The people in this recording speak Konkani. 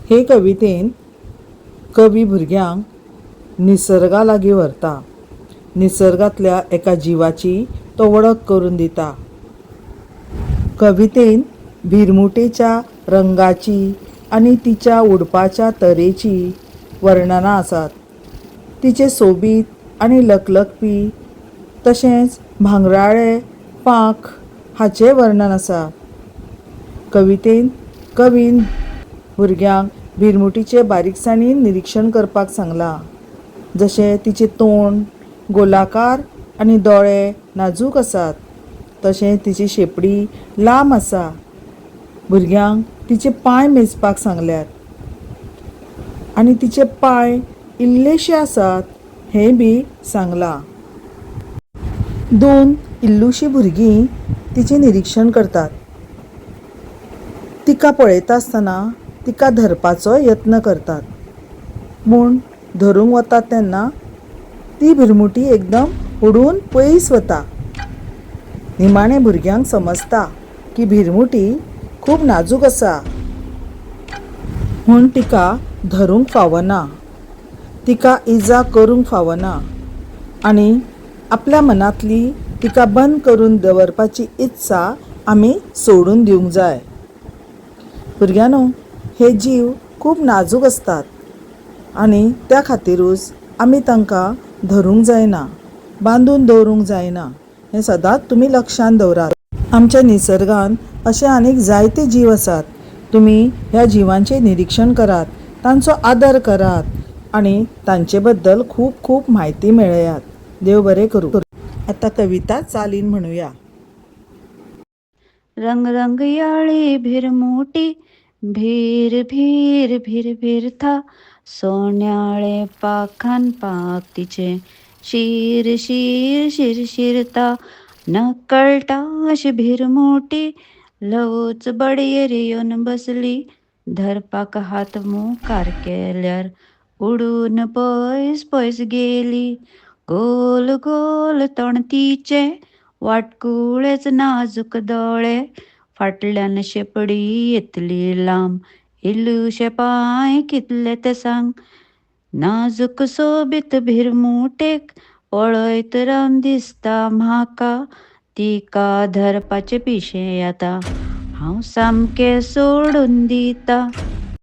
हे कवितेन कवी भुरग्यांक निसर्गा लागीं व्हरता. निसर्गांतल्या एका जिवाची तो वळख करून दिता. कवितेन भिरमुटेच्या रंगाची आनी तिच्या उडपाच्या तरेची वर्णनां आसात. तिचे सोबीत आनी लकलकपी तशेंच भांगराळे पांख हाचें वर्णन आसा. कवितेन कवीन भुरग्यांक भिरमुटीचे बारीकसाणीन निरीक्षण करपाक सांगलां. जशें तिचें तोंड गोलाकार आनी दोळे नाजूक आसात, तशें तिची शेपडी लांब आसा. भुरग्यांक तिचे पांय मेजपाक सांगल्यात आनी तिचे पांय इल्लेशे आसात हें बी सांगलां. दोन इल्लूशीं भुरगीं तिचें निरीक्षण करतात. तिका पळयता आसतना तिका धरपाचो यत्न करतात, पूण धरूंक वतात तेन्ना ती भिरमुटी एकदम उडून पयस वता. निमाणे भुरग्यांक समजता की भिरमुटी खूब नाजूक आसा, म्हूण तिका धरूंक फावना, तिका इजा करूंक फावना आनी आपल्या मनांतली तिका बंद करून दवरपाची इत्सा आमी सोडून दिवंक जाय. भुरग्यांनो, हे जीव खूब नाजूक आसतात आनी त्या खातीरूच आमी तांकां धरूंक जायना, बांदून दवरूंक जायना. हें सदांच तुमी लक्षांत दवरात. आमच्या निसर्गान अशे आनीक जायते जीव आसात. तुमी ह्या जिवांचें निरीक्षण करात, तांचो आदर करात आनी तांचे बद्दल खूब खूब म्हायती मेळयात. देव बरें करूं. आतां कविता चालीन म्हणुया. रंग रंगयाळी भिरमुटी भीर भीर भीर भीर था. सोन्याळे पाखान पाख तिचे शीर शीर शीर शिरता. नकळटा अशी भिरमुटी लवच बडयेर येवन बसली. धरपाक हात मुखार केल्यार उडून पयस पयस गेली. गोल गोल तोंड तिचे वाटकुळेच नाजूक दोळे. फाटल्यान शेपडी येतली लांब, इल्लूशे पांय कितले ते सांग. नाजूक सोबीत भिरमुटेक पळयत रावन दिसता म्हाका. तिका धरपाचे पिशे आता हांव सामकें सोडून दिता.